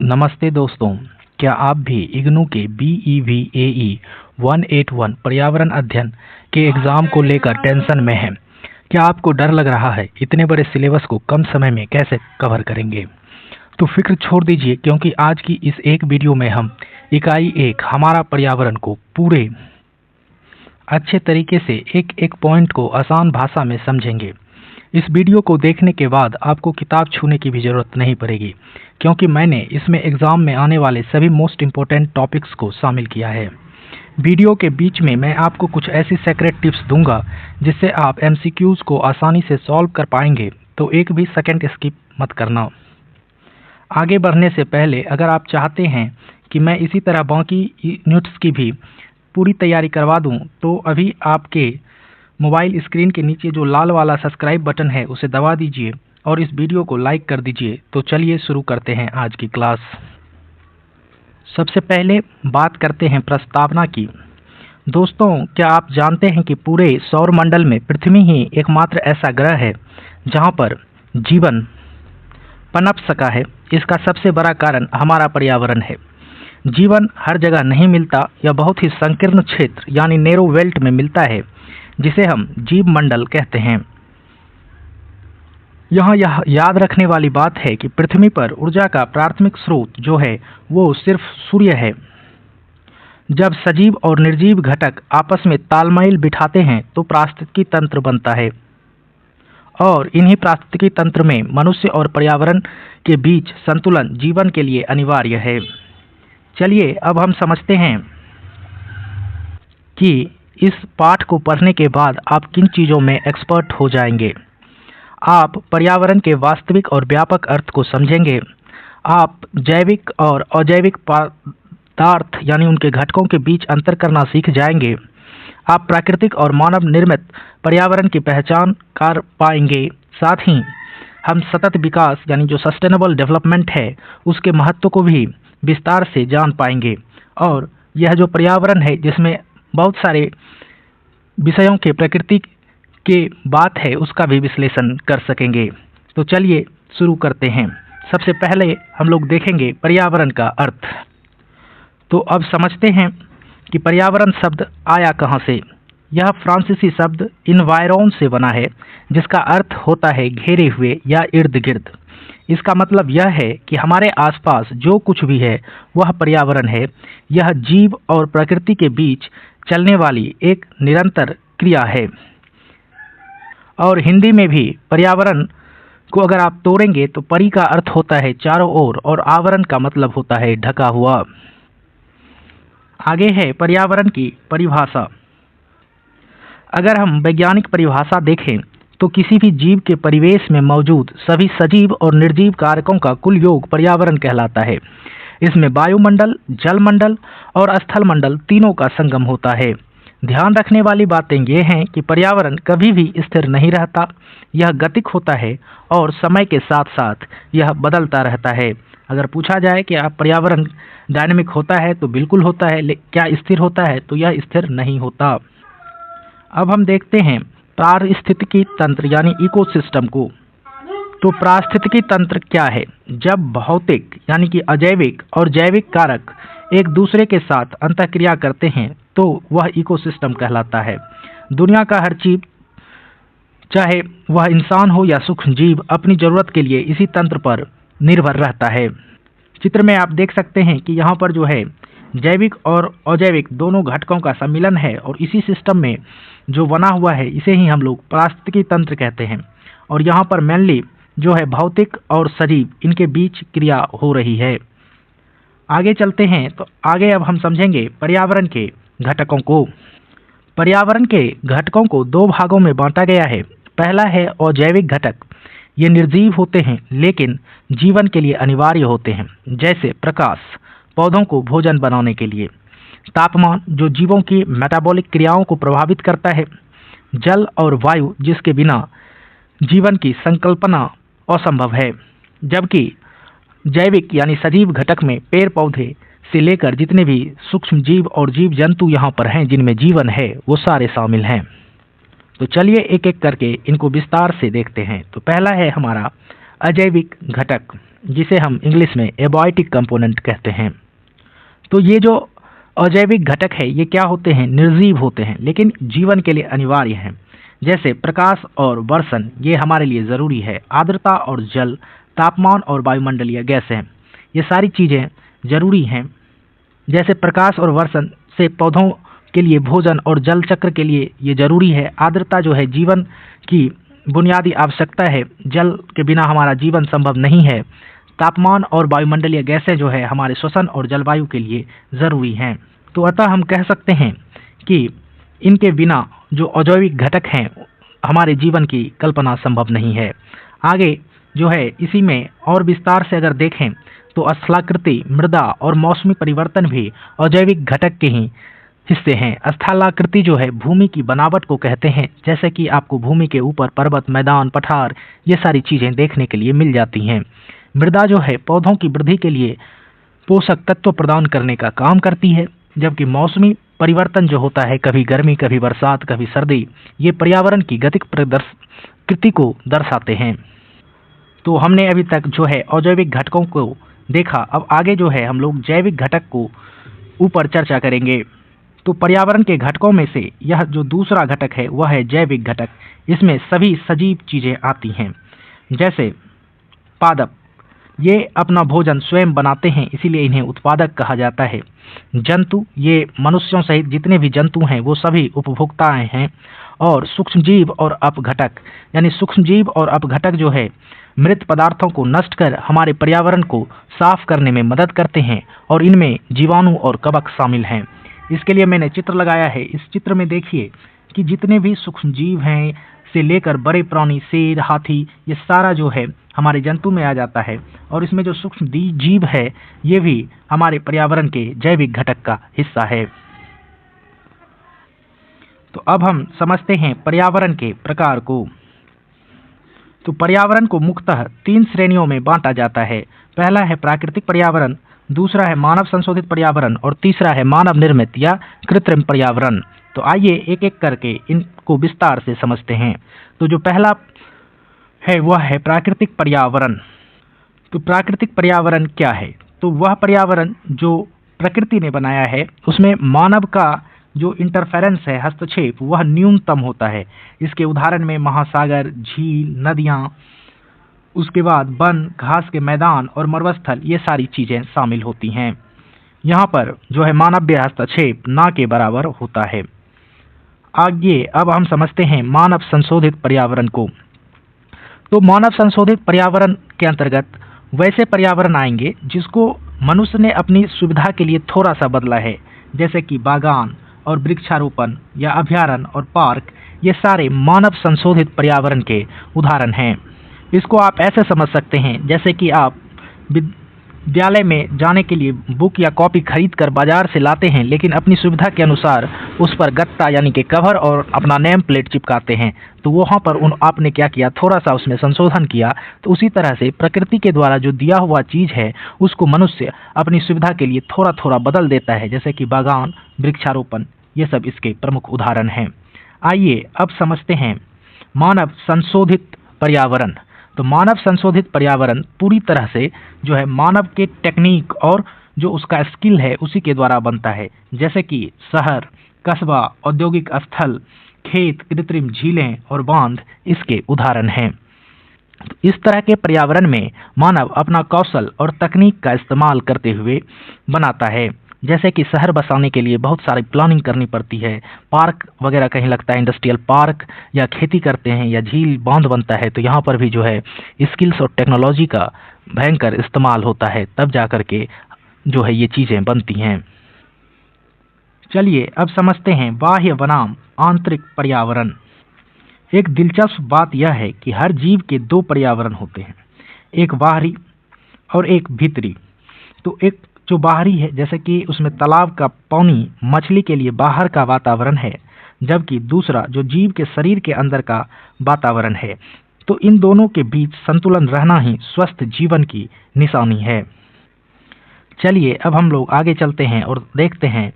नमस्ते दोस्तों, क्या आप भी इग्नू के BEVAE 181 पर्यावरण अध्ययन के एग्ज़ाम को लेकर टेंशन में हैं? क्या आपको डर लग रहा है इतने बड़े सिलेबस को कम समय में कैसे कवर करेंगे? तो फिक्र छोड़ दीजिए, क्योंकि आज की इस एक वीडियो में हम इकाई 1 हमारा पर्यावरण को पूरे अच्छे तरीके से एक पॉइंट को आसान भाषा में समझेंगे। इस वीडियो को देखने के बाद आपको किताब छूने की भी ज़रूरत नहीं पड़ेगी, क्योंकि मैंने इसमें एग्ज़ाम में आने वाले सभी मोस्ट इम्पोर्टेंट टॉपिक्स को शामिल किया है। वीडियो के बीच में मैं आपको कुछ ऐसी सीक्रेट टिप्स दूंगा जिससे आप MCQs को आसानी से सॉल्व कर पाएंगे, तो एक भी सेकंड स्किप मत करना। आगे बढ़ने से पहले अगर आप चाहते हैं कि मैं इसी तरह बाकी यूनिट्स की भी पूरी तैयारी करवा दूं, तो अभी आपके मोबाइल स्क्रीन के नीचे जो लाल वाला सब्सक्राइब बटन है उसे दबा दीजिए और इस वीडियो को लाइक कर दीजिए। तो चलिए शुरू करते हैं आज की क्लास। सबसे पहले बात करते हैं प्रस्तावना की। दोस्तों, क्या आप जानते हैं कि पूरे सौर मंडल में पृथ्वी ही एकमात्र ऐसा ग्रह है जहां पर जीवन पनप सका है? इसका सबसे बड़ा कारण हमारा पर्यावरण है। जीवन हर जगह नहीं मिलता, यह बहुत ही संकीर्ण क्षेत्र यानी नैरो बेल्ट में मिलता है, जिसे हम जीव मंडल कहते हैं। यहाँ यह याद रखने वाली बात है कि पृथ्वी पर ऊर्जा का प्राथमिक स्रोत जो है वो सिर्फ सूर्य है। जब सजीव और निर्जीव घटक आपस में तालमेल बिठाते हैं तो पारिस्थितिकी तंत्र बनता है, और इन्हीं पारिस्थितिकी तंत्र में मनुष्य और पर्यावरण के बीच संतुलन जीवन के लिए अनिवार्य है। चलिए अब हम समझते हैं कि इस पाठ को पढ़ने के बाद आप किन चीज़ों में एक्सपर्ट हो जाएंगे। आप पर्यावरण के वास्तविक और व्यापक अर्थ को समझेंगे। आप जैविक और अजैविक पदार्थ यानी उनके घटकों के बीच अंतर करना सीख जाएंगे। आप प्राकृतिक और मानव निर्मित पर्यावरण की पहचान कर पाएंगे। साथ ही हम सतत विकास यानी जो सस्टेनेबल डेवलपमेंट है उसके महत्व को भी विस्तार से जान पाएंगे, और यह जो पर्यावरण है जिसमें बहुत सारे विषयों के प्रकृति के बात है उसका भी विश्लेषण कर सकेंगे। तो चलिए शुरू करते हैं। सबसे पहले हम लोग देखेंगे पर्यावरण का अर्थ। तो अब समझते हैं कि पर्यावरण शब्द आया कहाँ से। यह फ्रांसीसी शब्द इन्वायरन से बना है, जिसका अर्थ होता है घेरे हुए या इर्द गिर्द। इसका मतलब यह है कि हमारे आसपास जो कुछ भी है वह पर्यावरण है। यह जीव और प्रकृति के बीच चलने वाली एक निरंतर क्रिया है। और हिंदी में भी पर्यावरण को अगर आप तोड़ेंगे तो परि का अर्थ होता है चारों ओर, और आवरण का मतलब होता है ढका हुआ। आगे है पर्यावरण की परिभाषा। अगर हम वैज्ञानिक परिभाषा देखें तो किसी भी जीव के परिवेश में मौजूद सभी सजीव और निर्जीव कारकों का कुल योग पर्यावरण कहलाता है। इसमें वायुमंडल, जलमंडल और स्थल मंडल तीनों का संगम होता है। ध्यान रखने वाली बातें ये हैं कि पर्यावरण कभी भी स्थिर नहीं रहता, यह गतिक होता है और समय के साथ साथ यह बदलता रहता है। अगर पूछा जाए कि आप पर्यावरण डायनेमिक होता है तो बिल्कुल होता है, क्या स्थिर होता है? तो यह स्थिर नहीं होता। अब हम देखते हैं पारिस्थितिकी तंत्र यानी इकोसिस्टम को। तो पारिस्थितिकी तंत्र क्या है? जब भौतिक यानी कि अजैविक और जैविक कारक एक दूसरे के साथ अंतःक्रिया करते हैं तो वह इकोसिस्टम कहलाता है। दुनिया का हर जीव, चाहे वह इंसान हो या सूक्ष्म जीव, अपनी ज़रूरत के लिए इसी तंत्र पर निर्भर रहता है। चित्र में आप देख सकते हैं कि यहाँ पर जो है जैविक और अजैविक दोनों घटकों का सम्मिलन है, और इसी सिस्टम में जो बना हुआ है इसे ही हम लोग पारिस्थितिकी तंत्र कहते हैं। और यहाँ पर मेनली जो है भौतिक और सजीव इनके बीच क्रिया हो रही है। आगे चलते हैं। तो आगे अब हम समझेंगे पर्यावरण के घटकों को। पर्यावरण के घटकों को दो भागों में बांटा गया है। पहला है अजैविक घटक। ये निर्जीव होते हैं लेकिन जीवन के लिए अनिवार्य होते हैं, जैसे प्रकाश पौधों को भोजन बनाने के लिए, तापमान जो जीवों की मेटाबॉलिक क्रियाओं को प्रभावित करता है, जल और वायु जिसके बिना जीवन की संकल्पना असंभव है। जबकि जैविक यानी सजीव घटक में पेड़ पौधे से लेकर जितने भी सूक्ष्म जीव और जीव जंतु यहाँ पर हैं जिनमें जीवन है वो सारे शामिल हैं। तो चलिए एक एक करके इनको विस्तार से देखते हैं। तो पहला है हमारा अजैविक घटक। जिसे हम इंग्लिश में एबायोटिक कंपोनेंट कहते हैं। तो ये जो अजैविक घटक है ये क्या होते हैं, निर्जीव होते हैं लेकिन जीवन के लिए अनिवार्य हैं। जैसे प्रकाश और वर्षण ये हमारे लिए ज़रूरी है, आर्द्रता और जल, तापमान और वायुमंडलीय गैसें, ये सारी चीज़ें ज़रूरी हैं। जैसे प्रकाश और वर्षण से पौधों के लिए भोजन और जल चक्र के लिए ये जरूरी है। आर्द्रता जो है जीवन की बुनियादी आवश्यकता है, जल के बिना हमारा जीवन संभव नहीं है। तापमान और वायुमंडलीय गैसें जो है हमारे श्वसन और जलवायु के लिए ज़रूरी हैं। तो अतः हम कह सकते हैं कि इनके बिना जो अजैविक घटक हैं हमारे जीवन की कल्पना संभव नहीं है। आगे जो है इसी में और विस्तार से अगर देखें तो स्थलाकृति, मृदा और मौसमी परिवर्तन भी अजैविक घटक के ही हिस्से हैं। स्थलाकृति जो है भूमि की बनावट को कहते हैं, जैसे कि आपको भूमि के ऊपर पर्वत, मैदान, पठार ये सारी चीज़ें देखने के लिए मिल जाती हैं। मृदा जो है पौधों की वृद्धि के लिए पोषक तत्व प्रदान करने का काम करती है, जबकि मौसमी परिवर्तन जो होता है, कभी गर्मी, कभी बरसात, कभी सर्दी, ये पर्यावरण की गतिक प्रकृति को दर्शाते हैं। तो हमने अभी तक जो है अजैविक घटकों को देखा, अब आगे जो है हम लोग जैविक घटक को ऊपर चर्चा करेंगे। तो पर्यावरण के घटकों में से यह जो दूसरा घटक है वह है जैविक घटक। इसमें सभी सजीव चीज़ें आती हैं, जैसे पादप, ये अपना भोजन स्वयं बनाते हैं इसीलिए इन्हें उत्पादक कहा जाता है। जंतु, ये मनुष्यों सहित जितने भी जंतु हैं वो सभी उपभोक्ताएं हैं। और सूक्ष्मजीव और अपघटक, यानी सूक्ष्मजीव और अपघटक जो है मृत पदार्थों को नष्ट कर हमारे पर्यावरण को साफ करने में मदद करते हैं और इनमें जीवाणु और कवक शामिल हैं। इसके लिए मैंने चित्र लगाया है। इस चित्र में देखिए कि जितने भी सूक्ष्मजीव हैं से लेकर बड़े प्राणी, शेर, हाथी, ये सारा जो है हमारे जंतु में आ जाता है। और इसमें जो सूक्ष्म जीव है ये भी हमारे पर्यावरण के जैविक घटक का हिस्सा है। तो अब हम समझते हैं पर्यावरण के प्रकार को। तो पर्यावरण को मुख्यतः 3 श्रेणियों में बांटा जाता है। पहला है प्राकृतिक पर्यावरण, दूसरा है मानव संशोधित पर्यावरण और तीसरा है मानव निर्मित या कृत्रिम पर्यावरण। तो आइए एक एक करके इनको विस्तार से समझते हैं। तो जो पहला है वह है प्राकृतिक पर्यावरण। तो प्राकृतिक पर्यावरण क्या है? तो वह पर्यावरण जो प्रकृति ने बनाया है उसमें मानव का जो इंटरफेरेंस है, हस्तक्षेप, वह न्यूनतम होता है। इसके उदाहरण में महासागर, झील, नदियाँ, उसके बाद वन, घास के मैदान और मरुस्थल, ये सारी चीज़ें शामिल होती हैं। यहाँ पर जो है मानवीय हस्तक्षेप ना के बराबर होता है। आगे अब हम समझते हैं मानव संशोधित पर्यावरण को। तो मानव संशोधित पर्यावरण के अंतर्गत वैसे पर्यावरण आएंगे जिसको मनुष्य ने अपनी सुविधा के लिए थोड़ा सा बदला है, जैसे कि बागान और वृक्षारोपण या अभयारण्य और पार्क, ये सारे मानव संशोधित पर्यावरण के उदाहरण हैं। इसको आप ऐसे समझ सकते हैं जैसे कि आप विद्यालय में जाने के लिए बुक या कॉपी खरीद कर बाजार से लाते हैं, लेकिन अपनी सुविधा के अनुसार उस पर गत्ता यानी कि कवर और अपना नेम प्लेट चिपकाते हैं। तो वहाँ पर आपने क्या किया, थोड़ा सा उसमें संशोधन किया। तो उसी तरह से प्रकृति के द्वारा जो दिया हुआ चीज़ है उसको मनुष्य अपनी सुविधा के लिए थोड़ा थोड़ा बदल देता है, जैसे कि बागान, वृक्षारोपण, ये सब इसके प्रमुख उदाहरण हैं। आइए अब समझते हैं मानव संशोधित पर्यावरण। तो मानव संशोधित पर्यावरण पूरी तरह से जो है मानव के टेक्निक और जो उसका स्किल है उसी के द्वारा बनता है, जैसे कि शहर, कस्बा, औद्योगिक स्थल, खेत, कृत्रिम झीलें और बांध इसके उदाहरण हैं। तो इस तरह के पर्यावरण में मानव अपना कौशल और तकनीक का इस्तेमाल करते हुए बनाता है, जैसे कि शहर बसाने के लिए बहुत सारी प्लानिंग करनी पड़ती है, पार्क वगैरह कहीं लगता है, इंडस्ट्रियल पार्क, या खेती करते हैं या झील बांध बनता है, तो यहाँ पर भी जो है स्किल्स और टेक्नोलॉजी का भयंकर इस्तेमाल होता है, तब जा कर के जो है ये चीज़ें बनती हैं। चलिए अब समझते हैं बाह्य बनाम आंतरिक पर्यावरण। एक दिलचस्प बात यह है कि हर जीव के 2 पर्यावरण होते हैं, एक बाहरी और एक भीतरी। तो एक जो बाहरी है, जैसे कि उसमें तालाब का पानी मछली के लिए बाहर का वातावरण है, जबकि दूसरा जो जीव के शरीर के अंदर का वातावरण है। तो इन दोनों के बीच संतुलन रहना ही स्वस्थ जीवन की निशानी है। चलिए अब हम लोग आगे चलते हैं और देखते हैं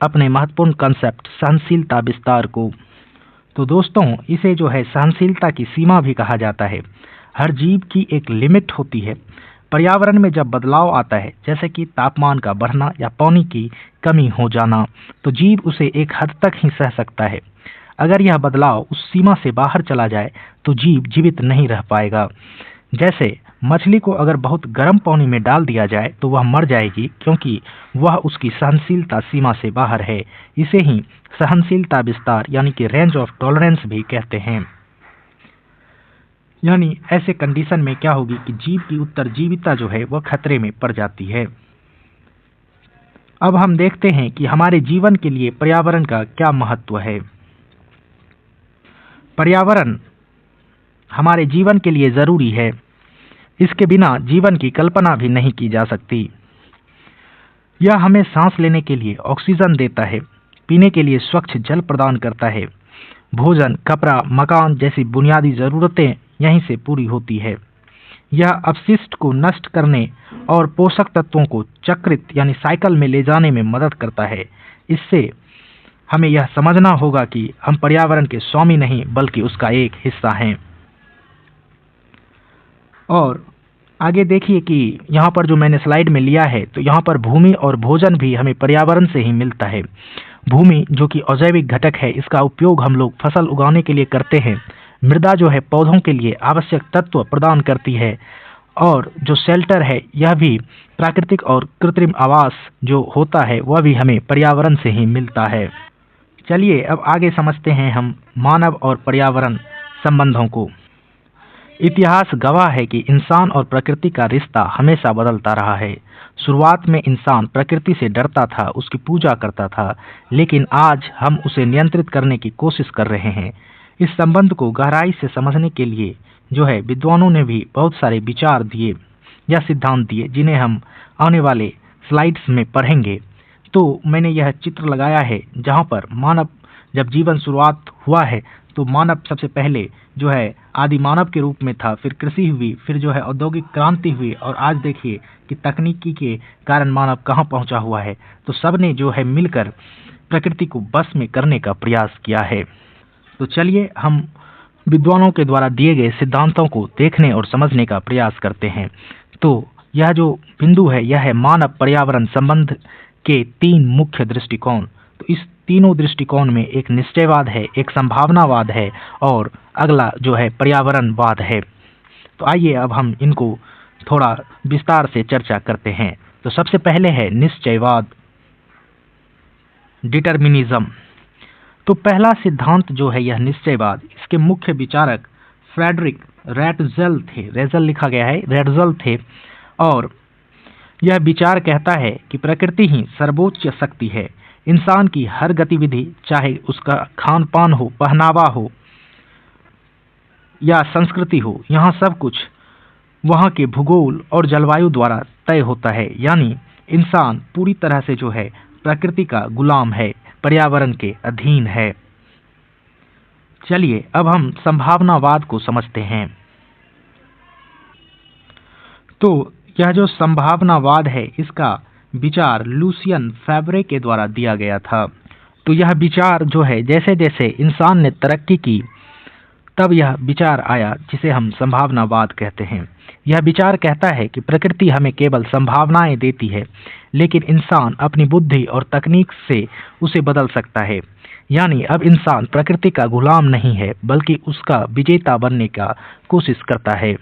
अपने महत्वपूर्ण कंसेप्ट सहनशीलता विस्तार को। तो दोस्तों, इसे जो है सहनशीलता की सीमा भी कहा जाता है। हर जीव की एक लिमिट होती है। पर्यावरण में जब बदलाव आता है, जैसे कि तापमान का बढ़ना या पानी की कमी हो जाना, तो जीव उसे एक हद तक ही सह सकता है। अगर यह बदलाव उस सीमा से बाहर चला जाए तो जीव जीवित नहीं रह पाएगा। जैसे मछली को अगर बहुत गर्म पानी में डाल दिया जाए तो वह मर जाएगी, क्योंकि वह उसकी सहनशीलता सीमा से बाहर है। इसे ही सहनशीलता विस्तार यानी कि रेंज ऑफ टॉलरेंस भी कहते हैं। यानी ऐसे कंडीशन में क्या होगी कि जीव की उत्तरजीविता जो है वह खतरे में पड़ जाती है। अब हम देखते हैं कि हमारे जीवन के लिए पर्यावरण का क्या महत्व है। पर्यावरण हमारे जीवन के लिए जरूरी है। इसके बिना जीवन की कल्पना भी नहीं की जा सकती। यह हमें सांस लेने के लिए ऑक्सीजन देता है, पीने के लिए स्वच्छ जल प्रदान करता है, भोजन, कपड़ा, मकान जैसी बुनियादी जरूरतें यहीं से पूरी होती है। यह अपशिष्ट को नष्ट करने और पोषक तत्वों को चक्रित यानी साइकिल में ले जाने में मदद करता है। इससे हमें यह समझना होगा कि हम पर्यावरण के स्वामी नहीं बल्कि उसका एक हिस्सा हैं। और आगे देखिए कि यहाँ पर जो मैंने स्लाइड में लिया है, तो यहाँ पर भूमि और भोजन भी हमें पर्यावरण से ही मिलता है। भूमि जो कि अजैविक घटक है, इसका उपयोग हम लोग फसल उगाने के लिए करते हैं। मृदा जो है पौधों के लिए आवश्यक तत्व प्रदान करती है। और जो शेल्टर है, यह भी प्राकृतिक और कृत्रिम आवास जो होता है वह भी हमें पर्यावरण से ही मिलता है। चलिए अब आगे समझते हैं हम मानव और पर्यावरण संबंधों को। इतिहास गवाह है कि इंसान और प्रकृति का रिश्ता हमेशा बदलता रहा है। शुरुआत में इंसान प्रकृति से डरता था, उसकी पूजा करता था, लेकिन आज हम उसे नियंत्रित करने की कोशिश कर रहे हैं। इस संबंध को गहराई से समझने के लिए जो है विद्वानों ने भी बहुत सारे विचार दिए या सिद्धांत दिए, जिन्हें हम आने वाले स्लाइड्स में पढ़ेंगे। तो मैंने यह चित्र लगाया है जहाँ पर मानव जब जीवन शुरुआत हुआ है तो मानव सबसे पहले जो है आदि मानव के रूप में था, फिर कृषि हुई, फिर जो है औद्योगिक क्रांति हुई, और आज देखिए कि तकनीकी के कारण मानव कहाँ पहुँचा हुआ है। तो सब ने जो है मिलकर प्रकृति को बस में करने का प्रयास किया है। तो चलिए हम विद्वानों के द्वारा दिए गए सिद्धांतों को देखने और समझने का प्रयास करते हैं। तो यह जो बिंदु है यह है मानव पर्यावरण संबंध के 3 मुख्य दृष्टिकोण। तो इस तीनों दृष्टिकोण में एक निश्चयवाद है, एक संभावनावाद है और अगला जो है पर्यावरणवाद है। तो आइए अब हम इनको थोड़ा विस्तार से चर्चा करते हैं। तो सबसे पहले है निश्चयवाद, डिटर्मिनिज्म। तो पहला सिद्धांत जो है यह निश्चयवाद, इसके मुख्य विचारक फ्रेडरिक रैटज़ल थे। रेजल लिखा गया है, रैटज़ल थे। और यह विचार कहता है कि प्रकृति ही सर्वोच्च शक्ति है। इंसान की हर गतिविधि, चाहे उसका खान पान हो, पहनावा हो या संस्कृति हो, यहाँ सब कुछ वहाँ के भूगोल और जलवायु द्वारा तय होता है। यानी इंसान पूरी तरह से जो है प्रकृति का गुलाम है, पर्यावरण के अधीन है। चलिए अब हम संभावनावाद को समझते हैं। तो यह जो संभावनावाद है इसका विचार लुसियन फेवरे के द्वारा दिया गया था। तो यह विचार जो है जैसे जैसे इंसान ने तरक्की की तब यह विचार आया जिसे हम संभावनावाद कहते हैं। यह विचार कहता है कि प्रकृति हमें केवल संभावनाएं देती है, लेकिन इंसान अपनी बुद्धि और तकनीक से उसे बदल सकता है। यानी अब इंसान प्रकृति का गुलाम नहीं है बल्कि उसका विजेता बनने का कोशिश करता है।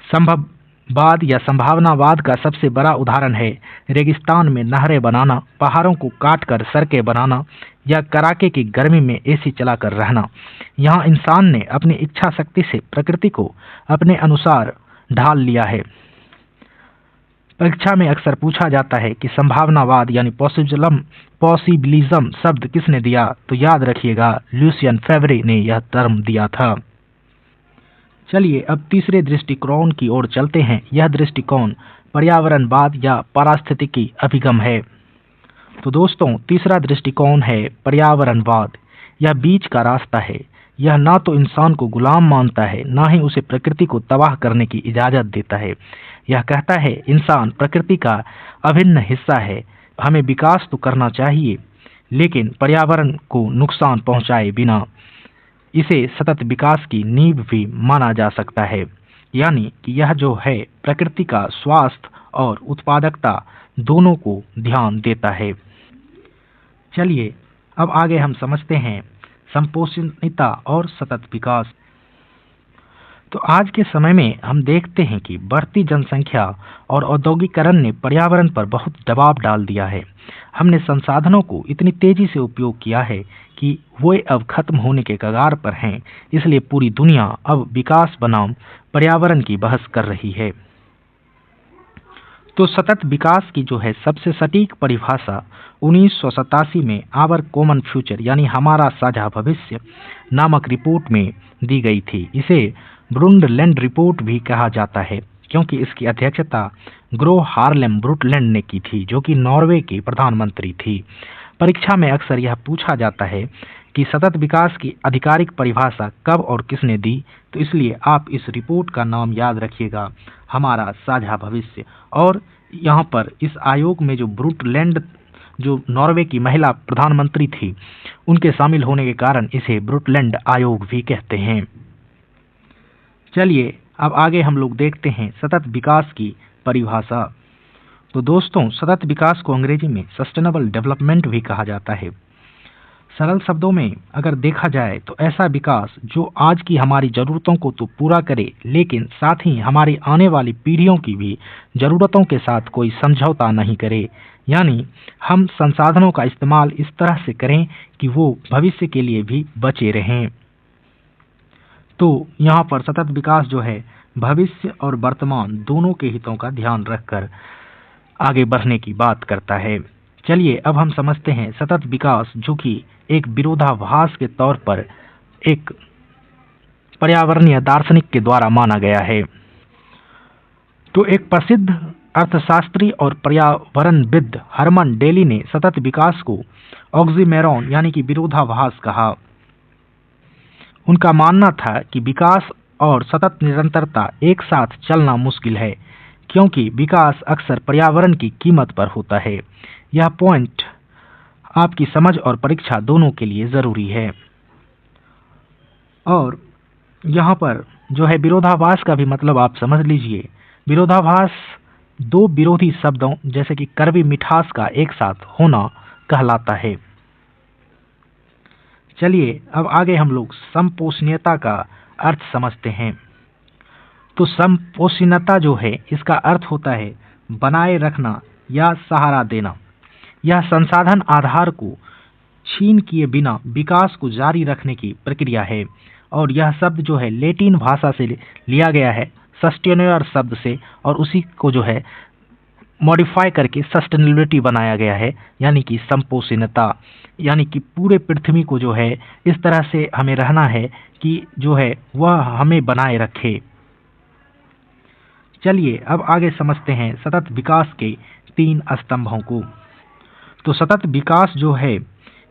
संभववाद या संभावनावाद का सबसे बड़ा उदाहरण है रेगिस्तान में नहरें बनाना, पहाड़ों को काटकर सड़कें बनाना या कड़ाके की गर्मी में एसी चलाकर रहना। यहाँ इंसान ने अपनी इच्छा शक्ति से प्रकृति को अपने अनुसार ढाल लिया है। परीक्षा में अक्सर पूछा जाता है कि संभावनावाद यानी पॉसिबिलिज्म शब्द किसने दिया, तो याद रखिएगा लुसियन फेवरे ने यह टर्म दिया था। चलिए अब तीसरे दृष्टिकोण की ओर चलते हैं। यह दृष्टिकोण पर्यावरणवाद या पारिस्थितिकी अभिगम है। तो दोस्तों तीसरा दृष्टिकोण है पर्यावरणवाद। यह बीच का रास्ता है। यह ना तो इंसान को गुलाम मानता है, ना ही उसे प्रकृति को तबाह करने की इजाजत देता है। यह कहता है इंसान प्रकृति का अभिन्न हिस्सा है, हमें विकास तो करना चाहिए लेकिन पर्यावरण को नुकसान पहुंचाए बिना। इसे सतत विकास की नींव भी माना जा सकता है। यानी कि यह जो है प्रकृति का स्वास्थ्य और उत्पादकता दोनों को ध्यान देता है। चलिए अब आगे हम समझते हैं संपोषणीयता और सतत विकास। तो आज के समय में हम देखते हैं कि बढ़ती जनसंख्या और औद्योगिकरण ने पर्यावरण पर बहुत दबाव डाल दिया है। हमने संसाधनों को इतनी तेजी से उपयोग किया है कि वे अब खत्म होने के कगार पर हैं। इसलिए पूरी दुनिया अब विकास बनाम पर्यावरण की बहस कर रही है। तो सतत विकास की जो है सबसे सटीक परिभाषा 1987 में आवर कॉमन फ्यूचर यानी हमारा साझा भविष्य नामक रिपोर्ट में दी गई थी। इसे ब्रुंडलैंड रिपोर्ट भी कहा जाता है क्योंकि इसकी अध्यक्षता ग्रो हार्लेम ब्रुंडलैंड ने की थी, जो कि नॉर्वे की प्रधानमंत्री थी। परीक्षा में अक्सर यह पूछा जाता है कि सतत विकास की आधिकारिक परिभाषा कब और किसने दी, तो इसलिए आप इस रिपोर्ट का नाम याद रखिएगा, हमारा साझा भविष्य। और यहाँ पर इस आयोग में जो ब्रुंडलैंड जो नॉर्वे की महिला प्रधानमंत्री थी, उनके शामिल होने के कारण इसे ब्रुंडलैंड आयोग भी कहते हैं। चलिए अब आगे हम लोग देखते हैं सतत विकास की परिभाषा। तो दोस्तों, सतत विकास को अंग्रेजी में सस्टेनेबल डेवलपमेंट भी कहा जाता है। सरल शब्दों में अगर देखा जाए तो ऐसा विकास जो आज की हमारी ज़रूरतों को तो पूरा करे, लेकिन साथ ही हमारी आने वाली पीढ़ियों की भी ज़रूरतों के साथ कोई समझौता नहीं करे। यानी हम संसाधनों का इस्तेमाल इस तरह से करें कि वो भविष्य के लिए भी बचे रहें। तो यहाँ पर सतत विकास जो है भविष्य और वर्तमान दोनों के हितों का ध्यान रखकर आगे बढ़ने की बात करता है। चलिए अब हम समझते हैं सतत विकास, जो कि एक विरोधाभास के तौर पर एक पर्यावरणीय दार्शनिक के द्वारा माना गया है। तो एक प्रसिद्ध अर्थशास्त्री और पर्यावरणविद हरमन डेली ने सतत विकास को ऑक्सीमोरॉन यानी कि विरोधाभास कहा। उनका मानना था कि विकास और सतत निरंतरता एक साथ चलना मुश्किल है, क्योंकि विकास अक्सर पर्यावरण की कीमत पर होता है। यह पॉइंट आपकी समझ और परीक्षा दोनों के लिए ज़रूरी है। और यहाँ पर जो है विरोधाभास का भी मतलब आप समझ लीजिए। विरोधाभास दो विरोधी शब्दों जैसे कि कड़वी मिठास का एक साथ होना कहलाता है। चलिए अब आगे हम लोग संपोषणीयता का अर्थ समझते हैं। तो संपोषणीयता जो है इसका अर्थ होता है बनाए रखना या सहारा देना। यह संसाधन आधार को छीन किए बिना विकास को जारी रखने की प्रक्रिया है। और यह शब्द जो है लैटिन भाषा से लिया गया है सस्टेनेयर शब्द से, और उसी को जो है मॉडिफाई करके सस्टेनेबिलिटी बनाया गया है, यानी कि संपोषणीयता। यानी कि पूरे पृथ्वी को जो है इस तरह से हमें रहना है कि जो है वह हमें बनाए रखे। चलिए अब आगे समझते हैं सतत विकास के 3 स्तंभों को। तो सतत विकास जो है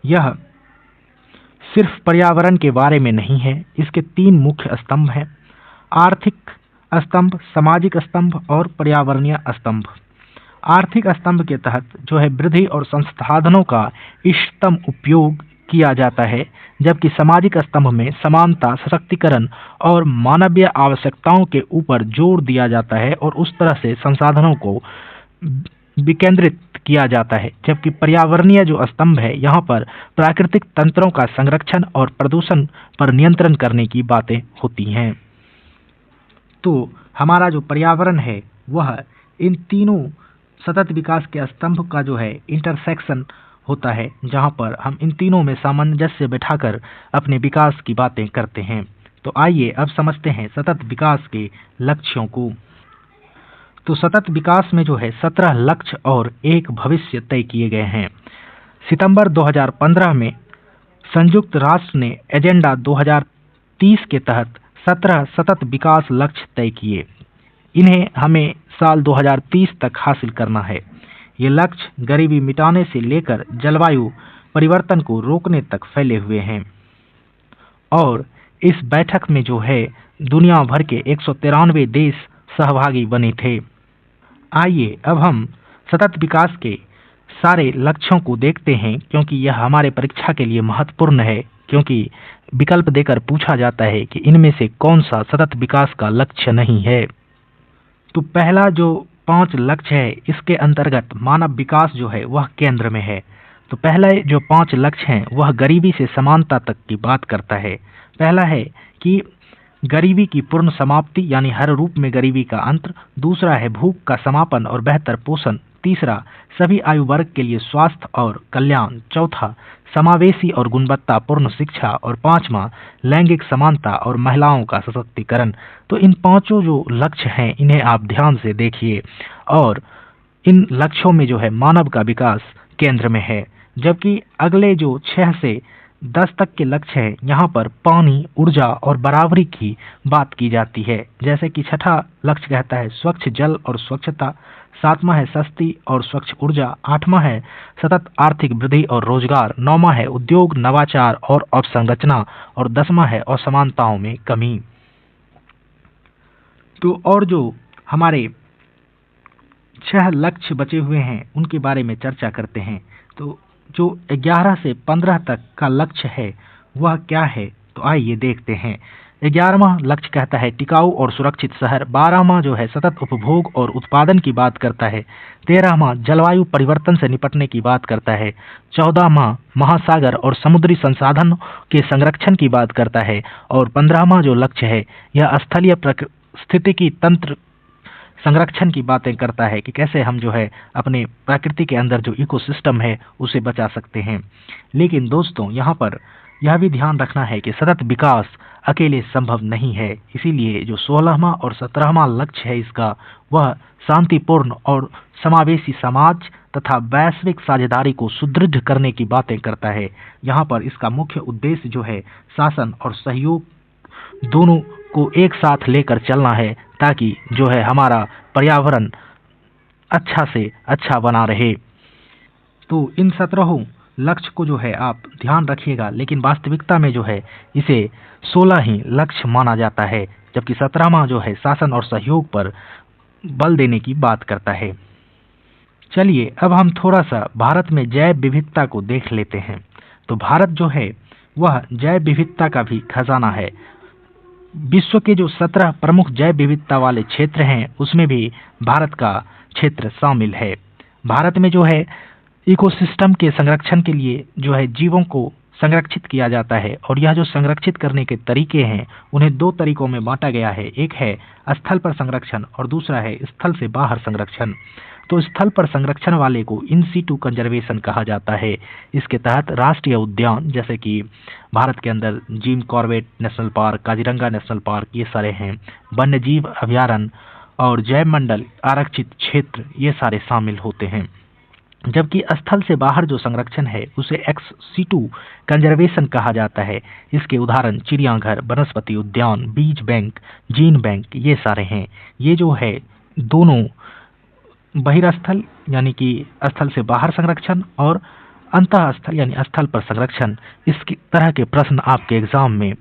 यह सिर्फ पर्यावरण के बारे में नहीं है। इसके 3 मुख्य स्तंभ हैं: आर्थिक स्तंभ, सामाजिक स्तंभ और पर्यावरणीय स्तंभ। आर्थिक स्तंभ के तहत जो है वृद्धि और संसाधनों का इष्टतम उपयोग किया जाता है, जबकि सामाजिक स्तंभ में समानता, सशक्तिकरण और मानवीय आवश्यकताओं के ऊपर जोर दिया जाता है और उस तरह से संसाधनों को विकेंद्रित किया जाता है। जबकि पर्यावरणीय जो स्तंभ है, यहाँ पर प्राकृतिक तंत्रों का संरक्षण और प्रदूषण पर नियंत्रण करने की बातें होती हैं। तो हमारा जो पर्यावरण है वह इन तीनों सतत विकास के स्तंभ का जो है इंटरसेक्शन होता है, जहाँ पर हम इन तीनों में सामंजस्य बैठाकर अपने विकास की बातें करते हैं। तो आइए अब समझते हैं सतत विकास के लक्ष्यों को। तो सतत विकास में जो है 17 लक्ष्य और एक भविष्य तय किए गए हैं। सितंबर 2015 में संयुक्त राष्ट्र ने एजेंडा 2030 के तहत 17 सतत विकास लक्ष्य तय किए। इन्हें हमें साल 2030 तक हासिल करना है। ये लक्ष्य गरीबी मिटाने से लेकर जलवायु परिवर्तन को रोकने तक फैले हुए हैं। और इस बैठक में जो है दुनिया भर के 193 देश सहभागी बने थे। आइए अब हम सतत विकास के सारे लक्ष्यों को देखते हैं, क्योंकि यह हमारे परीक्षा के लिए महत्वपूर्ण है। क्योंकि विकल्प देकर पूछा जाता है कि इनमें से कौन सा सतत विकास का लक्ष्य नहीं है। तो पहला जो 5 लक्ष्य है, इसके अंतर्गत मानव विकास जो है वह केंद्र में है। तो पहला जो 5 लक्ष्य हैं वह गरीबी से समानता तक की बात करता है। पहला है कि गरीबी की पूर्ण समाप्ति यानी हर रूप में गरीबी का अंत। दूसरा है भूख का समापन और बेहतर पोषण। तीसरा, सभी आयु वर्ग के लिए स्वास्थ्य और कल्याण। चौथा, समावेशी और गुणवत्तापूर्ण शिक्षा। और पांचवा, लैंगिक समानता और महिलाओं का सशक्तिकरण। तो इन पांचों जो लक्ष्य हैं इन्हें आप ध्यान से देखिए, और इन लक्ष्यों में जो है मानव का विकास केंद्र में है। जबकि अगले जो 6 से 10 तक के लक्ष्य हैं, यहाँ पर पानी, ऊर्जा और बराबरी की बात की जाती है। जैसे कि छठा लक्ष्य कहता है स्वच्छ जल और स्वच्छता। 7वां है सस्ती और स्वच्छ ऊर्जा। 8वां है सतत आर्थिक वृद्धि और रोजगार। 9वां है उद्योग, नवाचार और अवसंरचना। और 10वां है असमानताओं में कमी। तो और जो हमारे 6 लक्ष्य बचे हुए हैं उनके बारे में चर्चा करते हैं। तो जो 11 से 15 तक का लक्ष्य है वह क्या है, तो आइए देखते हैं। 11वां लक्ष्य कहता है टिकाऊ और सुरक्षित शहर। 12वां जो है सतत उपभोग और उत्पादन की बात करता है। 13वां जलवायु परिवर्तन से निपटने की बात करता है। 14वां महासागर और समुद्री संसाधन के संरक्षण की बात करता है। और 15वां जो लक्ष्य है यह स्थलीय पारिस्थितिकी तंत्र संरक्षण की बातें करता है कि कैसे हम जो है अपने प्रकृति के अंदर जो इकोसिस्टम है उसे बचा सकते हैं। लेकिन दोस्तों यहाँ पर यह भी ध्यान रखना है कि सतत विकास अकेले संभव नहीं है। इसीलिए जो 16वां और 17वां लक्ष्य है इसका, वह शांतिपूर्ण और समावेशी समाज तथा वैश्विक साझेदारी को सुदृढ़ करने की बातें करता है। यहाँ पर इसका मुख्य उद्देश्य जो है शासन और सहयोग दोनों को एक साथ लेकर चलना है, ताकि जो है हमारा पर्यावरण अच्छा से अच्छा बना रहे। तो इन 17 लक्ष्य को जो है आप ध्यान रखिएगा, लेकिन वास्तविकता में जो है इसे 16 ही लक्ष्य माना जाता है, जबकि 17वां जो है शासन और सहयोग पर बल देने की बात करता है। चलिए अब हम थोड़ा सा भारत में जैव विविधता को देख लेते हैं। तो भारत जो है वह जैव विविधता का भी खजाना है। विश्व के जो 17 प्रमुख जैव विविधता वाले क्षेत्र हैं उसमें भी भारत का क्षेत्र शामिल है। भारत में जो है इकोसिस्टम के संरक्षण के लिए जो है जीवों को संरक्षित किया जाता है, और यह जो संरक्षित करने के तरीके हैं उन्हें 2 तरीकों में बांटा गया है। एक है स्थल पर संरक्षण और दूसरा है स्थल से बाहर संरक्षण। तो स्थल पर संरक्षण वाले को इन सीटू कंजर्वेशन कहा जाता है। इसके तहत राष्ट्रीय उद्यान जैसे कि भारत के अंदर Jim Corbett national park, Kaziranga national park, ये सारे हैं। वन्य जीव अभयारण्य और जैव मंडल आरक्षित क्षेत्र ये सारे शामिल होते हैं। जबकि स्थल से बाहर जो संरक्षण है उसे एक्स सीटू कंजर्वेशन कहा जाता है। इसके उदाहरण चिड़ियाघर, वनस्पति उद्यान, बीज बैंक, जीन बैंक ये सारे हैं। ये जो है दोनों बहिर्स्थल यानी कि स्थल से बाहर संरक्षण और अंतःस्थल यानी स्थल पर संरक्षण, इस तरह के प्रश्न आपके एग्जाम में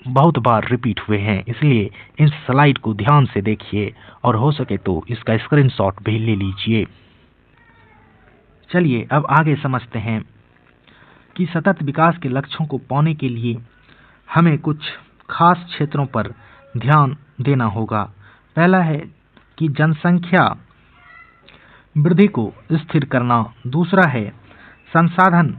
बहुत बार रिपीट हुए हैं। इसलिए इस स्लाइड को ध्यान से देखिए और हो सके तो इसका स्क्रीनशॉट भी ले लीजिए। चलिए अब आगे समझते हैं कि सतत विकास के लक्ष्यों को पाने के लिए हमें कुछ खास क्षेत्रों पर ध्यान देना होगा। पहला है कि जनसंख्या वृद्धि को स्थिर करना। दूसरा है संसाधन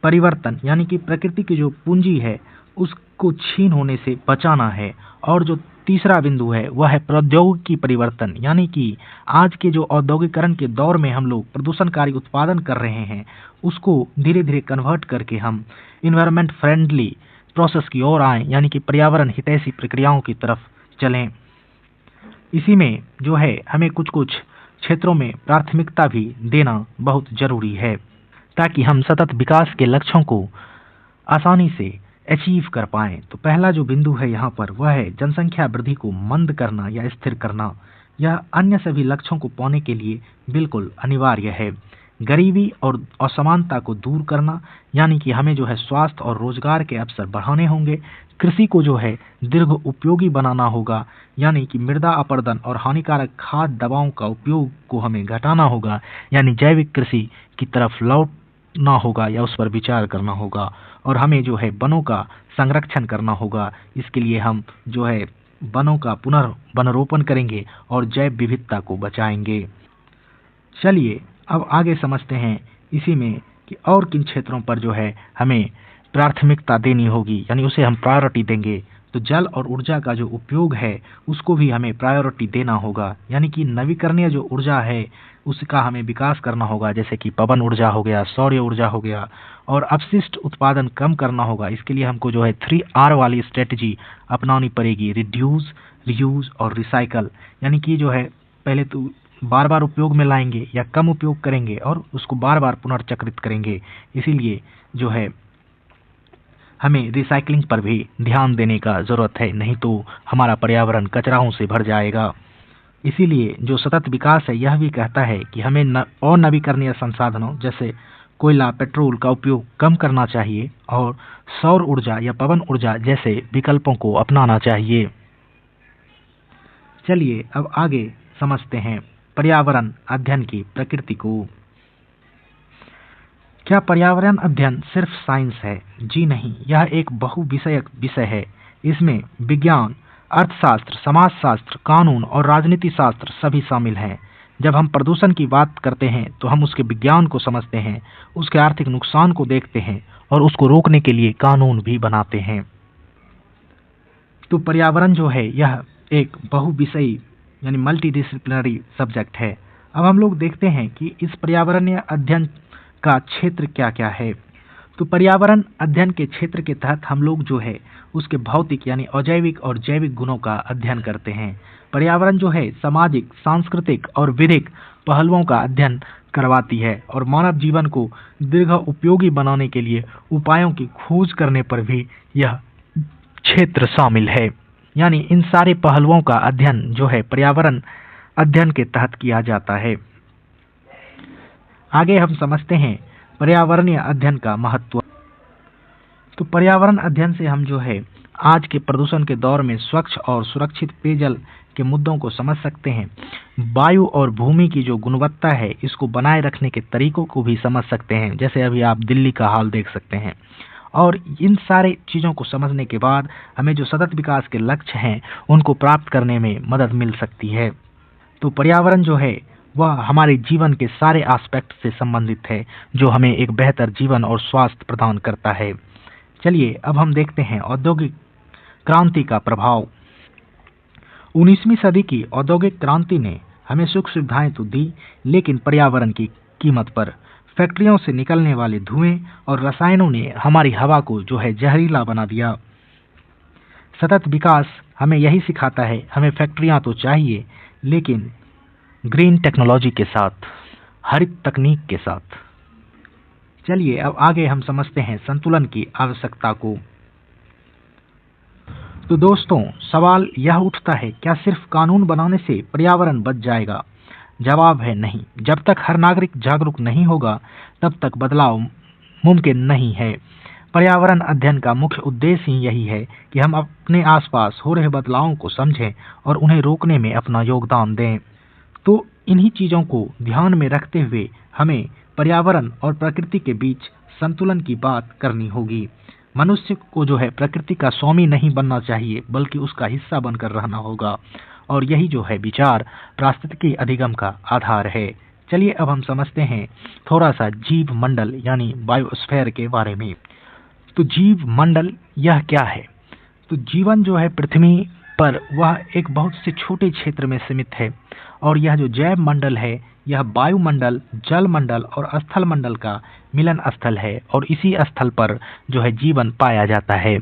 परिवर्तन यानी कि प्रकृति की जो पूंजी है उसको छीन होने से बचाना है। और जो तीसरा बिंदु है वह है प्रौद्योगिकी परिवर्तन, यानी कि आज के जो औद्योगिकरण के दौर में हम लोग प्रदूषणकारी उत्पादन कर रहे हैं उसको धीरे धीरे कन्वर्ट करके हम इन्वायरमेंट फ्रेंडली प्रोसेस की ओर आएँ, यानी कि पर्यावरण हितैषी प्रक्रियाओं की तरफ चलें। इसी में जो है हमें कुछ कुछ क्षेत्रों में प्राथमिकता भी देना बहुत जरूरी है, ताकि हम सतत विकास के लक्ष्यों को आसानी से अचीव कर पाएं। तो पहला जो बिंदु है यहाँ पर वह है जनसंख्या वृद्धि को मंद करना या स्थिर करना। यह अन्य सभी लक्ष्यों को पाने के लिए बिल्कुल अनिवार्य है। गरीबी और असमानता को दूर करना, यानी कि हमें जो है स्वास्थ्य और रोजगार के अवसर बढ़ाने होंगे। कृषि को जो है दीर्घ उपयोगी बनाना होगा, यानी कि मृदा अपरदन और हानिकारक खाद दवाओं का उपयोग को हमें घटाना होगा, यानी जैविक कृषि की तरफ लौट सोचना होगा या उस पर विचार करना होगा, और हमें जो है वनों का संरक्षण करना होगा। इसके लिए हम जो है वनों का पुनर्वनरोपण करेंगे और जैव विविधता को बचाएंगे। चलिए अब आगे समझते हैं इसी में कि और किन क्षेत्रों पर जो है हमें प्राथमिकता देनी होगी, यानी उसे हम प्रायोरिटी देंगे। तो जल और ऊर्जा का जो उपयोग है उसको भी हमें प्रायोरिटी देना होगा, यानी कि नवीकरणीय जो ऊर्जा है उसका हमें विकास करना होगा, जैसे कि पवन ऊर्जा हो गया, सौर्य ऊर्जा हो गया, और अपशिष्ट उत्पादन कम करना होगा। इसके लिए हमको जो है 3R वाली स्ट्रेटजी अपनानी पड़ेगी, रिड्यूस, रीयूज और रिसाइकल। यानी कि जो है पहले तो बार बार उपयोग में लाएंगे या कम उपयोग करेंगे और उसको बार बार पुनर्चक्रित करेंगे। इसीलिए जो है हमें रिसाइकलिंग पर भी ध्यान देने का ज़रूरत है, नहीं तो हमारा पर्यावरण कचराओं से भर जाएगा। इसीलिए जो सतत विकास है यह भी कहता है कि हमें अनवीकरणीय संसाधनों जैसे कोयला, पेट्रोल का उपयोग कम करना चाहिए और सौर ऊर्जा या पवन ऊर्जा जैसे विकल्पों को अपनाना चाहिए। चलिए अब आगे समझते हैं पर्यावरण अध्ययन की प्रकृति को। क्या पर्यावरण अध्ययन सिर्फ साइंस है? जी नहीं, यह एक बहुविषयक विषय है। इसमें विज्ञान, अर्थशास्त्र, समाजशास्त्र, कानून और राजनीति शास्त्र सभी शामिल हैं। जब हम प्रदूषण की बात करते हैं तो हम उसके विज्ञान को समझते हैं, उसके आर्थिक नुकसान को देखते हैं और उसको रोकने के लिए कानून भी बनाते हैं। तो पर्यावरण जो है यह एक बहुविषयी यानी मल्टीडिसिप्लिनरी सब्जेक्ट है। अब हम लोग देखते हैं कि इस पर्यावरणीय अध्ययन का क्षेत्र क्या क्या है। तो पर्यावरण अध्ययन के क्षेत्र के तहत हम लोग जो है उसके भौतिक यानी अजैविक और जैविक गुणों का अध्ययन करते हैं। पर्यावरण जो है सामाजिक, सांस्कृतिक और विधिक पहलुओं का अध्ययन करवाती है और मानव जीवन को दीर्घ उपयोगी बनाने के लिए उपायों की खोज करने पर भी यह क्षेत्र शामिल है। यानी इन सारे पहलुओं का अध्ययन जो है पर्यावरण अध्ययन के तहत किया जाता है। आगे हम समझते हैं पर्यावरणीय अध्ययन का महत्व। तो पर्यावरण अध्ययन से हम जो है आज के प्रदूषण के दौर में स्वच्छ और सुरक्षित पेयजल के मुद्दों को समझ सकते हैं। वायु और भूमि की जो गुणवत्ता है इसको बनाए रखने के तरीकों को भी समझ सकते हैं, जैसे अभी आप दिल्ली का हाल देख सकते हैं। और इन सारे चीज़ों को समझने के बाद हमें जो सतत विकास के लक्ष्य हैं उनको प्राप्त करने में मदद मिल सकती है। तो पर्यावरण जो है वह हमारे जीवन के सारे एस्पेक्ट से संबंधित है, जो हमें एक बेहतर जीवन और स्वास्थ्य प्रदान करता है। चलिए अब हम देखते हैं औद्योगिक क्रांति का प्रभाव। 19वीं सदी की औद्योगिक क्रांति ने हमें सुख सुविधाएं तो दी, लेकिन पर्यावरण की कीमत पर। फैक्ट्रियों से निकलने वाले धुएं और रसायनों ने हमारी हवा को जो है जहरीला बना दिया। सतत विकास हमें यही सिखाता है, हमें फैक्ट्रियां तो चाहिए लेकिन ग्रीन टेक्नोलॉजी के साथ, हरित तकनीक के साथ। चलिए अब आगे हम समझते हैं संतुलन की आवश्यकता को। तो दोस्तों सवाल यह उठता है, क्या सिर्फ कानून बनाने से पर्यावरण बच जाएगा? जवाब है नहीं। जब तक हर नागरिक जागरूक नहीं होगा तब तक बदलाव मुमकिन नहीं है। पर्यावरण अध्ययन का मुख्य उद्देश्य ही यही है कि हम अपने आसपास हो रहे बदलावों को समझें और उन्हें रोकने में अपना योगदान दें। तो इन्हीं चीज़ों को ध्यान में रखते हुए हमें पर्यावरण और प्रकृति के बीच संतुलन की बात करनी होगी। मनुष्य को जो है प्रकृति का स्वामी नहीं बनना चाहिए, बल्कि उसका हिस्सा बनकर रहना होगा, और यही जो है विचार पारिस्थितिकी अधिगम का आधार है। चलिए अब हम समझते हैं थोड़ा सा जीव मंडल यानी बायोस्फीयर के बारे में। तो जीव मंडल यह क्या है? तो जीवन जो है पृथ्वी पर वह एक बहुत से छोटे क्षेत्र में सीमित है, और यह जो जैव मंडल है यह वायुमंडल, जल मंडल और स्थल मंडल का मिलन स्थल है, और इसी स्थल पर जो है जीवन पाया जाता है।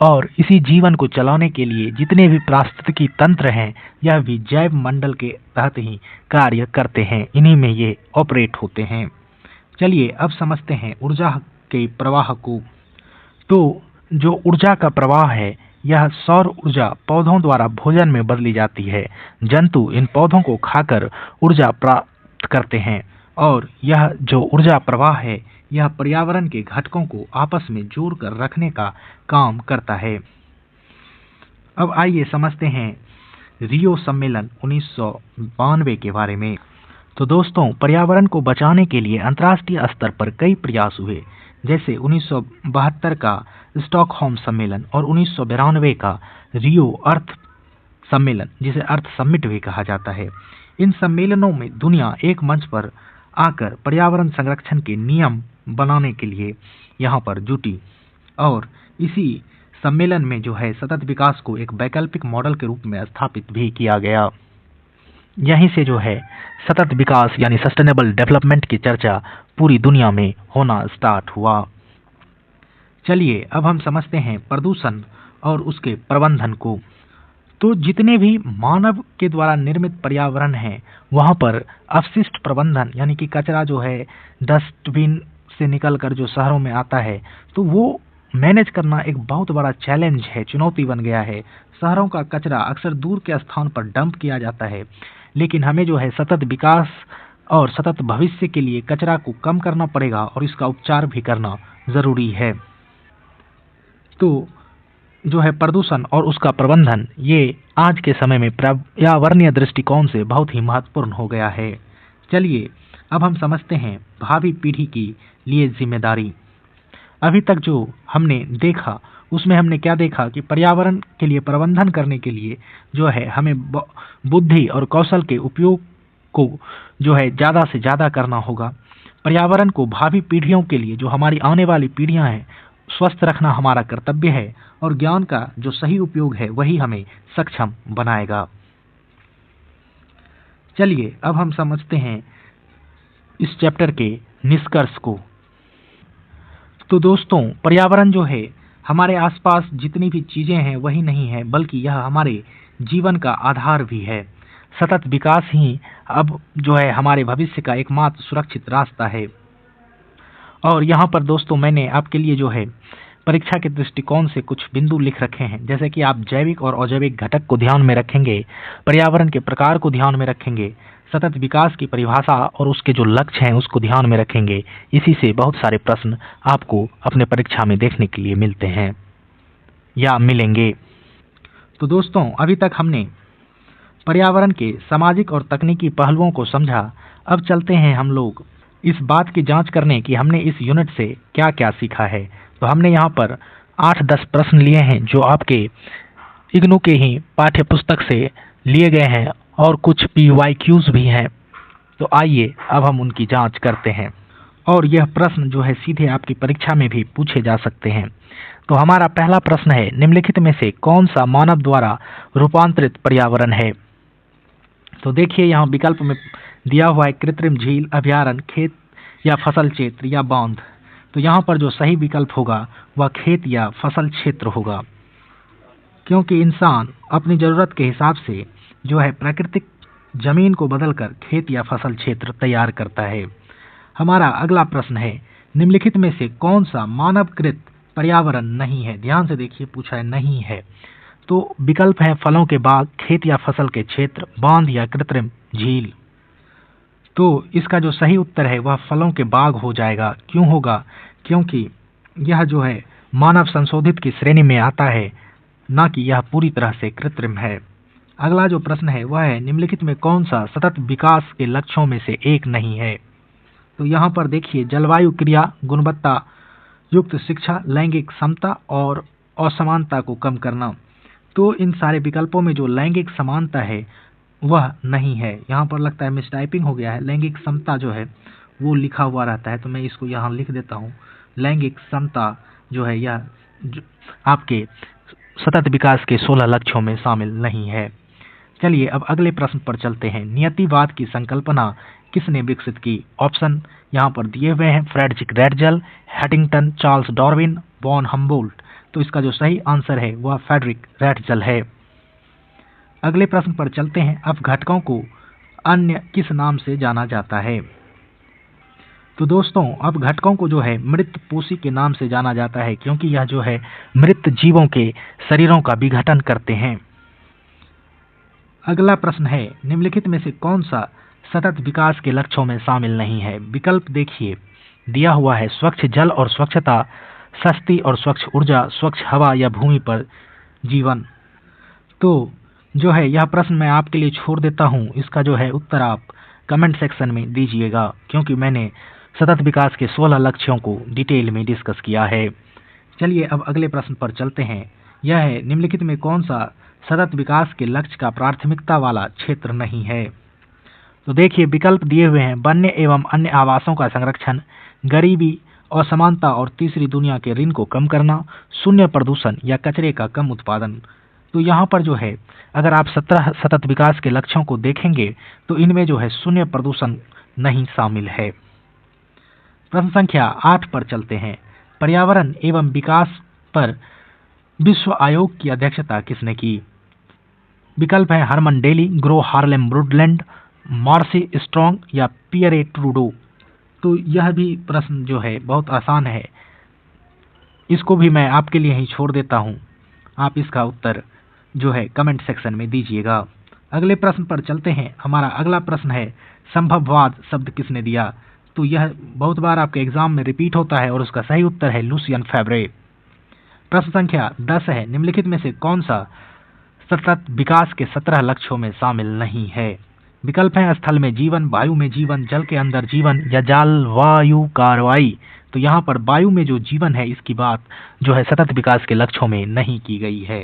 और इसी जीवन को चलाने के लिए जितने भी पारिस्थितिकी तंत्र हैं यह भी जैव मंडल के तहत ही कार्य करते हैं, इन्हीं में ये ऑपरेट होते हैं। चलिए अब समझते हैं ऊर्जा के प्रवाह को। तो जो ऊर्जा का प्रवाह है यह सौर ऊर्जा पौधों द्वारा भोजन में बदली जाती है। जंतु इन पौधों को खाकर ऊर्जा प्राप्त करते हैं, और यह जो ऊर्जा प्रवाह है यह पर्यावरण के घटकों को आपस में जोड़कर रखने का काम करता है। अब आइए समझते हैं रियो सम्मेलन 1992 के बारे में। तो दोस्तों, पर्यावरण को बचाने के लिए अंतर्राष्ट्रीय स्तर पर कई प्रयास हुए, जैसे 1972 का स्टॉकहोम सम्मेलन और 1992 का रियो अर्थ सम्मेलन, जिसे अर्थ समिट भी कहा जाता है। इन सम्मेलनों में दुनिया एक मंच पर आकर पर्यावरण संरक्षण के नियम बनाने के लिए यहाँ पर जुटी, और इसी सम्मेलन में जो है सतत विकास को एक वैकल्पिक मॉडल के रूप में स्थापित भी किया गया। यहीं से जो है सतत विकास यानी सस्टेनेबल डेवलपमेंट की चर्चा पूरी दुनिया में होना स्टार्ट हुआ। चलिए अब हम समझते हैं प्रदूषण और उसके प्रबंधन को। तो जितने भी मानव के द्वारा निर्मित पर्यावरण हैं, वहाँ पर अपशिष्ट प्रबंधन यानी कि कचरा जो है डस्टबिन से निकलकर जो शहरों में आता है, तो वो मैनेज करना एक बहुत बड़ा चैलेंज है, चुनौती बन गया है। शहरों का कचरा अक्सर दूर के स्थान पर डंप किया जाता है, लेकिन हमें जो है सतत विकास और सतत भविष्य के लिए कचरा को कम करना पड़ेगा और इसका उपचार भी करना ज़रूरी है। तो जो है प्रदूषण और उसका प्रबंधन, ये आज के समय में पर्यावरणीय दृष्टिकोण से बहुत ही महत्वपूर्ण हो गया है। चलिए अब हम समझते हैं भावी पीढ़ी की लिए जिम्मेदारी। अभी तक जो हमने देखा उसमें हमने क्या देखा कि पर्यावरण के लिए प्रबंधन करने के लिए जो है हमें बुद्धि और कौशल के उपयोग को जो है ज़्यादा से ज़्यादा करना होगा। पर्यावरण को भावी पीढ़ियों के लिए, जो हमारी आने वाली पीढ़ियां हैं, स्वस्थ रखना हमारा कर्तव्य है, और ज्ञान का जो सही उपयोग है वही हमें सक्षम बनाएगा। चलिए अब हम समझते हैं इस चैप्टर के निष्कर्ष को। तो दोस्तों, पर्यावरण जो है हमारे आसपास जितनी भी चीज़ें हैं वही नहीं है, बल्कि यह हमारे जीवन का आधार भी है। सतत विकास ही अब जो है हमारे भविष्य का एकमात्र सुरक्षित रास्ता है। और यहाँ पर दोस्तों मैंने आपके लिए जो है परीक्षा के दृष्टिकोण से कुछ बिंदु लिख रखे हैं, जैसे कि आप जैविक और अजैविक घटक को ध्यान में रखेंगे, पर्यावरण के प्रकार को ध्यान में रखेंगे, सतत विकास की परिभाषा और उसके जो लक्ष्य हैं उसको ध्यान में रखेंगे। इसी से बहुत सारे प्रश्न आपको अपने परीक्षा में देखने के लिए मिलते हैं या मिलेंगे। तो दोस्तों, अभी तक हमने पर्यावरण के सामाजिक और तकनीकी पहलुओं को समझा। अब चलते हैं हम लोग इस बात की जांच करने कि हमने इस यूनिट से क्या क्या सीखा है। तो हमने यहाँ पर 8-10 प्रश्न लिए हैं जो आपके इग्नू के ही पाठ्य पुस्तक से लिए गए हैं, और कुछ PYQs भी हैं। तो आइए अब हम उनकी जांच करते हैं, और यह प्रश्न जो है सीधे आपकी परीक्षा में भी पूछे जा सकते हैं। तो हमारा पहला प्रश्न है, निम्नलिखित में से कौन सा मानव द्वारा रूपांतरित पर्यावरण है? तो देखिए यहाँ विकल्प में दिया हुआ है कृत्रिम झील, अभयारण्य, खेत या फसल क्षेत्र या बांध। तो यहाँ पर जो सही विकल्प होगा वह खेत या फसल क्षेत्र होगा, क्योंकि इंसान अपनी ज़रूरत के हिसाब से जो है प्राकृतिक जमीन को बदलकर खेत या फसल क्षेत्र तैयार करता है। हमारा अगला प्रश्न है, निम्नलिखित में से कौन सा मानवकृत पर्यावरण नहीं है? ध्यान से देखिए, पूछा है नहीं है। तो विकल्प है फलों के बाग, खेत या फसल के क्षेत्र, बांध या कृत्रिम झील। तो इसका जो सही उत्तर है वह फलों के बाग हो जाएगा। क्यों होगा? क्योंकि यह जो है मानव संशोधित की श्रेणी में आता है, ना कि यह पूरी तरह से कृत्रिम है। अगला जो प्रश्न है वह है, निम्नलिखित में कौन सा सतत विकास के लक्ष्यों में से एक नहीं है? तो यहाँ पर देखिए जलवायु क्रिया, गुणवत्ता युक्त शिक्षा, लैंगिक समता और असमानता को कम करना। तो इन सारे विकल्पों में जो लैंगिक समानता है वह नहीं है। यहाँ पर लगता है मिसटाइपिंग हो गया है, लैंगिक समता जो है वो लिखा हुआ रहता है, तो मैं इसको यहाँ लिख देता हूँ। लैंगिक समता जो है यह आपके सतत विकास के 16 लक्ष्यों में शामिल नहीं है। चलिए अब अगले प्रश्न पर चलते हैं। नियतिवाद की संकल्पना किसने विकसित की? ऑप्शन यहाँ पर दिए हुए हैं, Friedrich Ratzel, Huntington, Charles Darwin, von Humboldt. तो इसका जो सही आंसर है वह फ्रेडरिक रैटजल है। अगले प्रश्न पर चलते हैं। अब घटकों को अन्य किस नाम से जाना जाता है? तो दोस्तों, अब घटकों को जो है मृत पोषी के नाम से जाना जाता है, क्योंकि यह जो है मृत जीवों के शरीरों का विघटन करते हैं। अगला प्रश्न है, निम्नलिखित में से कौन सा सतत विकास के लक्ष्यों में शामिल नहीं है? विकल्प देखिए दिया हुआ है, स्वच्छ जल और स्वच्छता, सस्ती और स्वच्छ ऊर्जा, स्वच्छ हवा या भूमि पर जीवन। तो जो है यह प्रश्न मैं आपके लिए छोड़ देता हूँ, इसका जो है उत्तर आप कमेंट सेक्शन में दीजिएगा, क्योंकि मैंने सतत विकास के 16 लक्ष्यों को डिटेल में डिस्कस किया है। चलिए अब अगले प्रश्न पर चलते हैं। यह है, निम्नलिखित में कौन सा सतत विकास के लक्ष्य का प्राथमिकता वाला क्षेत्र नहीं है? तो देखिए विकल्प दिए हुए हैं, वन्य एवं अन्य आवासों का संरक्षण, गरीबी, असमानता और तीसरी दुनिया के ऋण को कम करना, शून्य प्रदूषण या कचरे का कम उत्पादन। तो यहाँ पर जो है अगर आप 17 सतत विकास के लक्ष्यों को देखेंगे तो इनमें जो है शून्य प्रदूषण नहीं शामिल है। प्रश्न संख्या 8 पर चलते हैं। पर्यावरण एवं विकास पर विश्व आयोग की अध्यक्षता किसने की? विकल्प है Herman Daly, Gro Harlem Brundtland, Maurice Strong या पियरे ट्रूडो। तो यह भी प्रश्न जो है बहुत आसान है, इसको भी मैं आपके लिए ही छोड़ देता हूं। आप इसका उत्तर जो है कमेंट सेक्शन में दीजिएगा। अगले प्रश्न पर चलते हैं। हमारा अगला प्रश्न है, संभववाद शब्द किसने दिया? तो यह बहुत बार आपके एग्जाम में रिपीट होता है और उसका सही उत्तर है लुसियन फेब्रे। प्रश्न संख्या 10 है, निम्नलिखित में से कौन सा सतत विकास के 17 लक्ष्यों में शामिल नहीं है? विकल्प है स्थल में जीवन, वायु में जीवन, जल के अंदर जीवन या जलवायु कार्रवाई। तो यहाँ पर वायु में जो जीवन है इसकी बात जो है सतत विकास के लक्ष्यों में नहीं की गई है।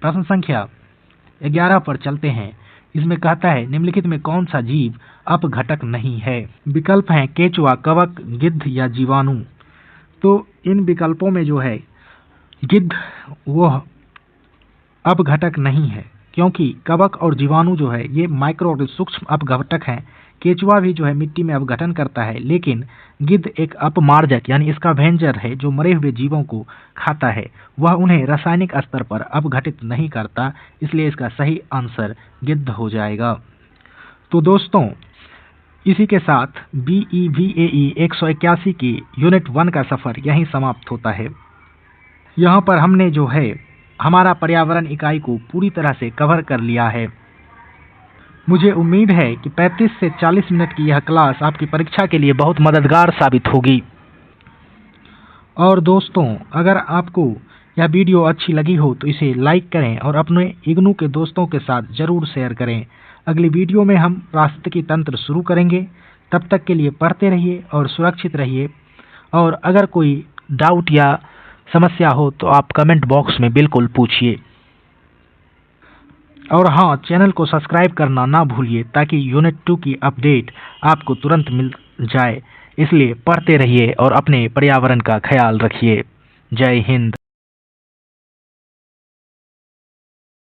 प्रश्न संख्या 11 पर चलते हैं। इसमें कहता है निम्नलिखित में कौन सा जीव अपघटक नहीं है? विकल्प हैं केचुआ, कवक, गिद्ध या जीवाणु। तो इन विकल्पों में जो है गिद्ध वह अपघटक नहीं है, क्योंकि कवक और जीवाणु जो है ये माइक्रो और सूक्ष्म अपघटक हैं। केचुआ भी जो है मिट्टी में अपघटन करता है, लेकिन गिद्ध एक अपमार्जक यानी इसका भेंजर है जो मरे हुए जीवों को खाता है, वह उन्हें रासायनिक स्तर पर अपघटित नहीं करता, इसलिए इसका सही आंसर गिद्ध हो जाएगा। तो दोस्तों इसी के साथ BEVAE 181 की यूनिट 1 का सफ़र यहीं समाप्त होता है। यहाँ पर हमने जो है हमारा पर्यावरण इकाई को पूरी तरह से कवर कर लिया है। मुझे उम्मीद है कि 35 से 40 मिनट की यह क्लास आपकी परीक्षा के लिए बहुत मददगार साबित होगी। और दोस्तों अगर आपको यह वीडियो अच्छी लगी हो तो इसे लाइक करें और अपने इग्नू के दोस्तों के साथ ज़रूर शेयर करें। अगली वीडियो में हम पारिस्थितिकी तंत्र शुरू करेंगे। तब तक के लिए पढ़ते रहिए और सुरक्षित रहिए। और अगर कोई डाउट या समस्या हो तो आप कमेंट बॉक्स में बिल्कुल पूछिए। और हाँ, चैनल को सब्सक्राइब करना ना भूलिए ताकि यूनिट 2 की अपडेट आपको तुरंत मिल जाए। इसलिए पढ़ते रहिए और अपने पर्यावरण का ख्याल रखिए। जय हिंद।